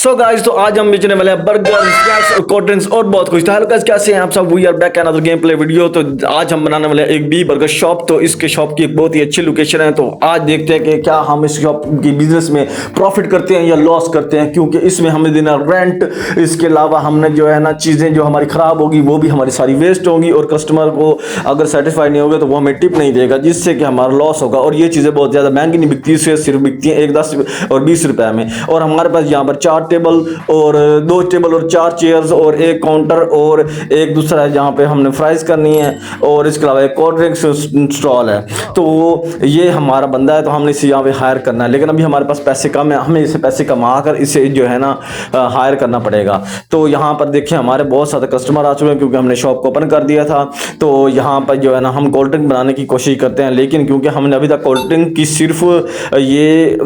So guys, तो आज हम बेचने वाले हैं बर्गर, स्नैक्स, कोल्ड ड्रिंक्स और बहुत कुछ। तो हेलो गाइस, कैसे हैं आप सब? We are back another game play video. तो आज हम बनाने वाले हैं एक बी बर्गर शॉप। तो इसके शॉप की एक बहुत ही अच्छी लोकेशन है। तो आज देखते हैं कि क्या हम इस शॉप की बिजनेस में प्रॉफिट करते हैं या लॉस करते हैं, क्योंकि इसमें हमें देना रेंट। इसके अलावा हमने जो है ना चीज़ें जो हमारी ख़राब होगी वो भी हमारी सारी वेस्ट होंगी, और कस्टमर को अगर सेटिस्फाइड नहीं होगा तो वो हमें टिप नहीं देगा, जिससे कि हमारा लॉस होगा। और ये चीज़ें बहुत ज़्यादा महंगी नहीं बिकती, सिर्फ बिकती हैं 1, 10 और 20 रुपए में। और हमारे पास यहाँ पर 4 टेबल और 2 टेबल और 4 चेयर्स और एक काउंटर और एक दूसरा है जहाँ पे हमने फ्राइज करनी है, और इसके अलावा एक कोल्ड ड्रिंक्स स्टॉल है। तो ये हमारा बंदा है, तो हमने इसे यहाँ पे हायर करना है। लेकिन अभी हमारे पास पैसे कम है, हमें इसे पैसे कमा कर इसे जो है ना हायर करना पड़ेगा। तो यहाँ पर देखिए हमारे बहुत सारे कस्टमर आ चुके हैं, क्योंकि हमने शॉप को ओपन कर दिया था। तो यहाँ पर जो है ना हम कोल्ड ड्रिंक बनाने की कोशिश करते हैं, लेकिन क्योंकि हमने अभी तक कोल्ड ड्रिंक की सिर्फ ये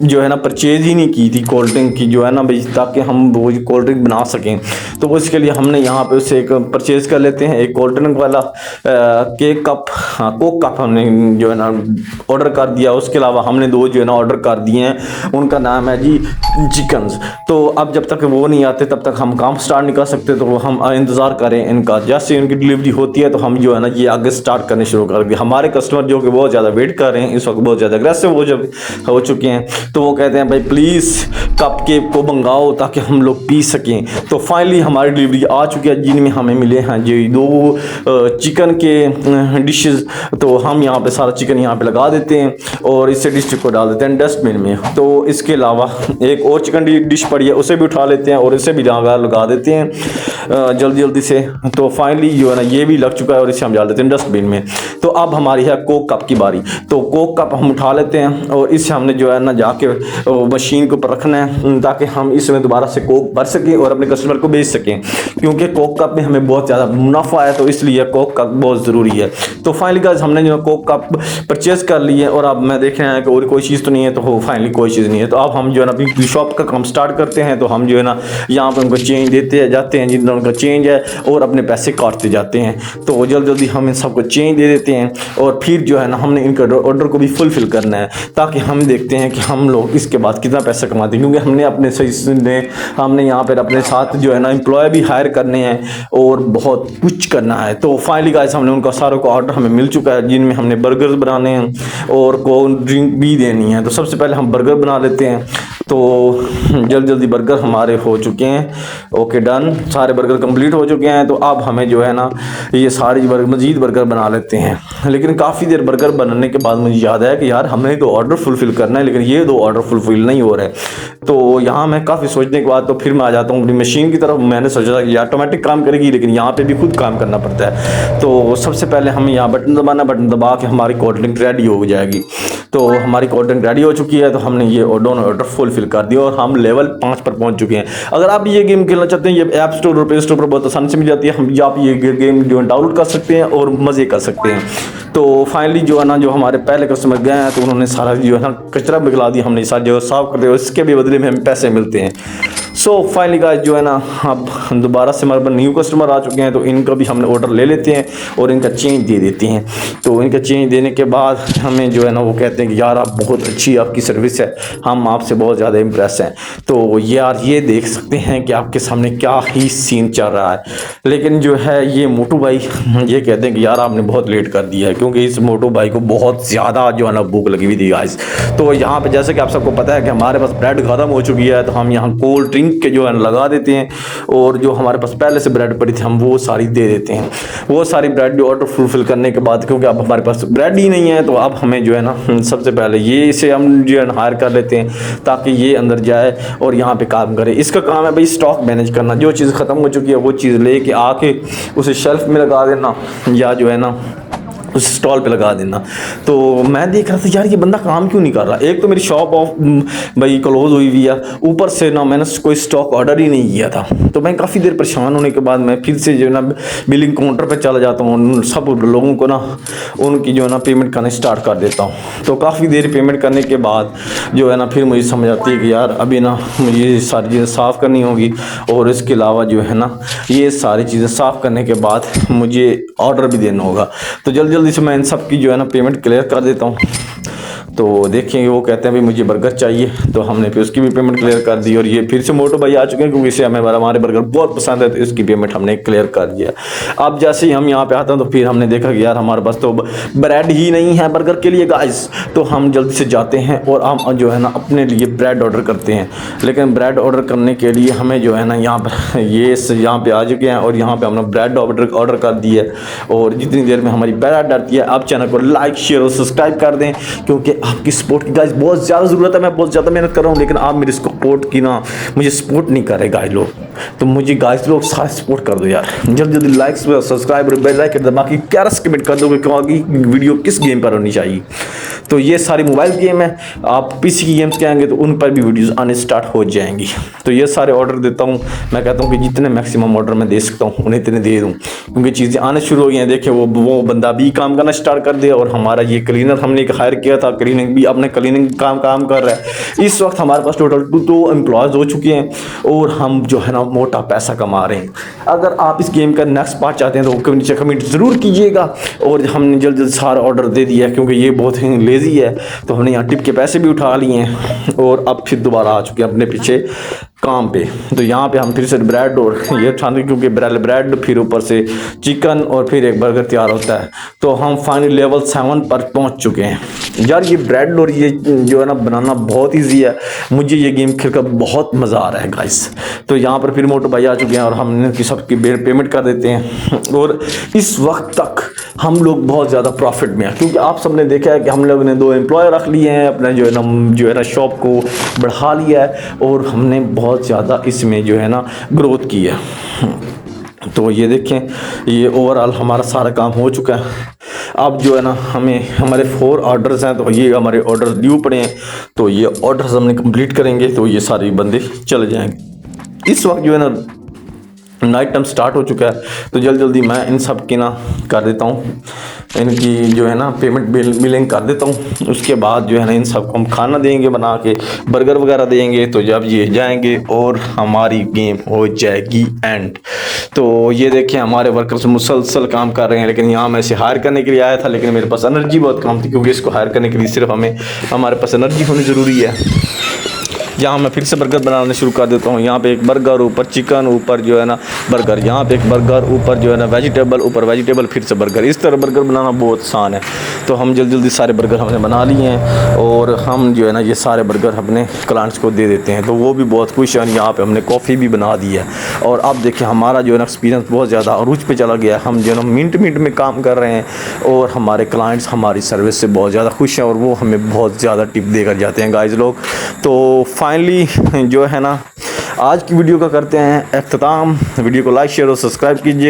जो है ना परचेज ही नहीं की थी कोल्ड ड्रिंक की, जो है ना भाई, ताकि हम वो कोल्ड ड्रिंक बना सकें। तो इसके लिए हमने यहाँ पे उससे एक परचेज कर लेते हैं, एक कोल्ड ड्रिंक वाला केक कप, हाँ कोक कप हमने जो है ना ऑर्डर कर दिया। उसके अलावा हमने 2 जो है ना ऑर्डर कर दिए हैं, उनका नाम है जी चिकन्स। तो अब जब तक वो नहीं आते तब तक हम काम स्टार्ट नहीं कर सकते, तो हम इंतज़ार करें इनका। जैसे उनकी डिलीवरी होती है तो हम जो है ना ये आगे स्टार्ट करने शुरू कर दिए। हमारे कस्टमर जो कि बहुत ज़्यादा वेट कर रहे हैं इस वक्त, बहुत ज़्यादा अग्रेसिव हो चुके हैं। तो वो कहते हैं भाई प्लीज़ कप केक को मंगाओ ताकि हम लोग पी सकें। तो फाइनली हमारी डिलीवरी आ चुकी है, जिनमें हमें मिले हैं जी 2 चिकन के डिशेस। तो हम यहाँ पे सारा चिकन यहाँ पे लगा देते हैं और इससे डिश को डाल देते हैं डस्टबिन में। तो इसके अलावा एक और चिकन डिश पड़ी है, उसे भी उठा लेते हैं और इसे भी लगा देते हैं जल्दी जल्दी से। तो फाइनली जो है ना ये भी लग चुका है और इसे हम डाल देते हैं डस्टबिन में। तो अब हमारी है कोक कप की बारी। तो कोक कप हम उठा लेते हैं और इससे हमने जो है ना जाके मशीन के ऊपर रखना है, ताकि हम इसमें दोबारा से कोक भर सकें और अपने कस्टमर को बेच सकें। क्योंकि कोक कप में हमें बहुत ज़्यादा मुनाफा है, तो इसलिए कोक कप बहुत ज़रूरी है। तो फाइनली गाइस हमने जो कोक कप परचेज कर लिए, और अब मैं देख रहे हैं कि और कोई चीज़ तो नहीं है। तो फाइनली कोई चीज़ नहीं है। तो अब हम जो है ना अपनी शॉप का काम स्टार्ट करते हैं। तो हम जो है ना यहाँ पर उनको चेंज देते जाते हैं, जितना उनका चेंज है, और अपने पैसे काटते जाते हैं। तो जल्दी जल्दी हम इन सबको चेंज दे देते हैं, और फिर जो है ना हमने इनका ऑर्डर को भी फुलफिल करना है, ताकि हम देखते हैं कि हम लोग इसके बाद कितना पैसा कमाते हैं। क्योंकि हमने अपने हमने यहाँ पर अपने साथ जो है ना एम्प्लॉय भी हायर करने हैं और बहुत कुछ करना है। तो फाइनली गाइस हमने उनका सारों का ऑर्डर हमें मिल चुका है, जिनमें हमने बर्गर्स बनाने हैं और कोल्ड ड्रिंक भी देनी है। तो सबसे पहले हम बर्गर बना लेते हैं। तो जल्दी जल्दी बर्गर हमारे हो चुके हैं। ओके डन, सारे बर्गर कंप्लीट हो चुके हैं। तो अब हमें जो है ना ये सारी मज़ीद बर्गर बना लेते हैं। लेकिन काफ़ी देर बर्गर बनाने के बाद मुझे याद आया कि यार हमने तो ऑर्डर फुलफिल करना है, लेकिन ये 2 ऑर्डर फुलफिल नहीं हो रहे। तो यहाँ मैं काफ़ी सोचने के बाद तो फिर मैं आ जाता हूँ अपनी मशीन की तरफ। मैंने सोचा था कि ऑटोमेटिक काम करेगी, लेकिन यहाँ पे भी खुद काम करना पड़ता है। तो सबसे पहले हमें यहाँ बटन दबाना, बटन दबा के हमारी कोल्ड ड्रिंक रेडी हो जाएगी। तो हमारी कोल्ड ड्रिंक रेडी हो चुकी है। तो हमने ये दोनों ऑर्डर फुलफिल कर दिया और हम लेवल 5 पर पहुँच चुके हैं। अगर आप ये गेम खेलना चाहते हैं, ये ऐप स्टोर और प्ले स्टोर पर बहुत आसानी से मिल जाती है। हम आप ये गेम जो है डाउनलोड कर सकते हैं और मज़े कर सकते हैं। तो फाइनली जो है ना जो हमारे पहले कस्टमर गए हैं, तो उन्होंने सारा जो है ना कचरा निकला दिया, हमने सारी जगह साफ कर दिया, इसके भी बदले में हमें पैसे मिलते हैं। सो फाइनली गाइस जो है ना अब दोबारा से हमारे पास न्यू कस्टमर आ चुके हैं। तो इनका भी हमने ऑर्डर ले लेते हैं और इनका चेंज दे देते हैं। तो इनका चेंज देने के बाद हमें जो है ना वो कहते हैं कि यार आप बहुत अच्छी आपकी सर्विस है, हम आपसे बहुत ज़्यादा इम्प्रेस हैं। तो यार ये देख सकते हैं कि आपके सामने क्या ही सीन चल रहा है। लेकिन जो है ये मोटू भाई ये कहते हैं कि यार आपने बहुत लेट कर दिया है, क्योंकि इस मोटू भाई को बहुत ज़्यादा जो है ना भूख लगी हुई थी गाइस। तो यहाँ पर जैसे कि आप सबको पता है कि हमारे पास ब्रेड ख़त्म हो चुकी है, तो हम यहाँ कोल्ड ड्रिंक के जो है लगा देते हैं, और जो हमारे पास पहले से ब्रेड पड़ी थी हम वो सारी दे देते हैं। वो सारी ब्रेड जो ऑर्डर फुलफिल करने के बाद, क्योंकि अब हमारे पास ब्रेड ही नहीं है, तो अब हमें जो है ना सबसे पहले ये इसे हम जो है हायर कर लेते हैं, ताकि ये अंदर जाए और यहाँ पे काम करे। इसका काम है भाई स्टॉक मैनेज करना। जो चीज़ ख़त्म हो चुकी है वो चीज़ लेके आके उसे शेल्फ में लगा देना, या जो है ना उस स्टॉल पे लगा देना। तो मैं देख रहा था यार ये बंदा काम क्यों नहीं कर रहा। एक तो मेरी शॉप ऑफ भाई क्लोज हुई हुई है, ऊपर से ना मैंने कोई स्टॉक ऑर्डर ही नहीं किया था। तो मैं काफ़ी देर परेशान होने के बाद मैं फिर से जो है ना बिलिंग काउंटर पे चला जाता हूँ, सब लोगों को ना उनकी जो है ना पेमेंट करना स्टार्ट कर देता हूँ। तो काफ़ी देर पेमेंट करने के बाद जो है ना फिर मुझे समझ आती है कि यार अभी ना मुझे ये सारी चीज़ें साफ़ करनी होगी, और इसके अलावा जो है ना ये सारी चीज़ें साफ़ करने के बाद मुझे ऑर्डर भी देना होगा। तो जल्दी जल्दी से मैं इन सब की जो है ना पेमेंट क्लियर कर देता हूँ। तो देखिए वो कहते हैं भाई मुझे बर्गर चाहिए, तो हमने फिर उसकी भी पेमेंट क्लियर कर दी। और ये फिर से मोटो भाई आ चुके हैं क्योंकि इसे हमारे बर्गर बहुत पसंद है, तो इसकी पेमेंट हमने क्लियर कर दिया। अब जैसे ही हम यहाँ पे आते हैं तो फिर हमने देखा कि यार हमारे पास तो ब्रेड ही नहीं है बर्गर के लिए गाइस, तो हम जल्दी से जाते हैं और हम जो है ना अपने लिए ब्रेड ऑर्डर करते हैं। लेकिन ब्रेड ऑर्डर करने के लिए हमें जो है ना यहाँ पर यहाँ पे आ चुके हैं और यहाँ पे हमने ब्रेड ऑर्डर कर दी है। और जितनी देर में हमारी ब्रेड आती है, आप चैनल को लाइक शेयर और सब्सक्राइब कर दें क्योंकि आपकी सपोर्ट की गाइस बहुत ज़्यादा ज़रूरत है। मैं बहुत ज़्यादा मेहनत कर रहा हूँ लेकिन आप मेरी सपोर्ट की ना मुझे सपोर्ट नहीं कर रहे गाइस लोग, तो मुझे गाइस लोग सारे सपोर्ट कर दो यार, जल्दी जल्दी लाइक सब्सक्राइब और बेल आइकन दबा के कैरस कमेंट कर दोगे क्योंकि वीडियो किस गेम पर होनी चाहिए। तो ये सारी मोबाइल गेम है, आप पीसी की गेम्स कहेंगे तो उन पर भी वीडियोस आने स्टार्ट हो जाएंगी। तो ये सारे ऑर्डर देता हूँ, मैं कहता हूँ कि जितने मैक्सिमम ऑर्डर मैं दे सकता हूँ उन्हें इतने दे दूँ क्योंकि चीज़ें आने शुरू हो गई हैं। देखिए वो बंदा भी काम करना स्टार्ट कर दिया और हमारा ये क्लीनर हमने एक हायर किया था, क्लीनिंग भी अपने क्लीनिंग काम कर रहा है। इस वक्त हमारे पास टोटल 2 एम्प्लॉयज़ हो चुके हैं और हम जो है ना मोटा पैसा कमा रहे हैं। अगर आप इस गेम का नेक्स्ट पार्ट चाहते हैं तो नीचे कमेंट ज़रूर कीजिएगा। और हमने जल्द सारा ऑर्डर दे दिया क्योंकि ये बहुत ही लेज़ी है, तो हमने यहाँ टिप के पैसे भी उठा लिए हैं और अब फिर दोबारा आ चुके हैं अपने पीछे काम पे। तो यहाँ पे हम फिर से ब्रेड और ये उठाते क्योंकि ब्रेड फिर ऊपर से चिकन और फिर एक बर्गर तैयार होता है। तो हम फाइनली लेवल 7 पर पहुँच चुके हैं। यार ये ब्रेड और ये जो है ना बनाना बहुत ईजी है, मुझे ये गेम खेल कर बहुत मज़ा आ रहा है गाइस। तो यहाँ पर फिर मोटो भाई आ चुके हैं और हमने सबकी पेमेंट कर देते हैं। और इस वक्त तक हम लोग बहुत ज़्यादा प्रॉफिट में हैं क्योंकि आप सबने देखा है कि हम लोग ने 2 एम्प्लॉय रख लिए हैं, अपने जो है ना शॉप को बढ़ा लिया है और हमने बहुत ज़्यादा इसमें जो है ना ग्रोथ की है। तो ये देखें, ये ओवरऑल हमारा सारा काम हो चुका है। अब जो है ना हमारे 4 ऑर्डर्स हैं, तो ये हमारे ऑर्डर ड्यू पड़े हैं, तो ये ऑर्डर्स हमने कंप्लीट करेंगे तो ये सारे बंदे चले जाएंगे। इस वक्त जो है ना नाइट टाइम स्टार्ट हो चुका है, तो जल्दी मैं इन सब की ना कर देता हूँ, इनकी जो है ना पेमेंट बिलिंग कर देता हूँ। उसके बाद जो है ना इन सबको हम खाना देंगे बना के, बर्गर वगैरह देंगे। तो जब ये जाएंगे और हमारी गेम हो जाएगी एंड। तो ये देखिए हमारे वर्कर्स मुसलसल काम कर रहे हैं, लेकिन यहाँ मैं इसे हायर करने के लिए आया था लेकिन मेरे पास एनर्जी बहुत कम थी क्योंकि इसको हायर करने के लिए सिर्फ हमारे पास एनर्जी होनी ज़रूरी है। यहाँ मैं फिर से बर्गर बनाना शुरू कर देता हूँ। यहाँ पे एक बर्गर, ऊपर चिकन, ऊपर जो है ना बर्गर, यहाँ पे एक बर्गर, ऊपर जो है ना वेजिटेबल, ऊपर वेजिटेबल, फिर से बर्गर। इस तरह बर्गर बनाना बहुत आसान है। तो हम जल्दी सारे बर्गर हमने बना लिए हैं और हम जो है ना ये सारे बर्गर अपने क्लाइंट्स को दे देते हैं, तो वो भी बहुत खुश हैं। यहाँ पर हमने कॉफ़ी भी बना दी है और अब देखिए हमारा जो है ना एक्सपीरियंस बहुत ज़्यादा अरूज पे चला गया। हम जो है ना मिनट में काम कर रहे हैं और हमारे क्लाइंट्स हमारी सर्विस से बहुत ज़्यादा खुश हैं और वो हमें बहुत ज़्यादा टिप देकर जाते हैं गाइस लोग। तो फाइनली जो है ना आज की वीडियो का करते हैं अख्ताम। वीडियो को लाइक शेयर और सब्सक्राइब कीजिए।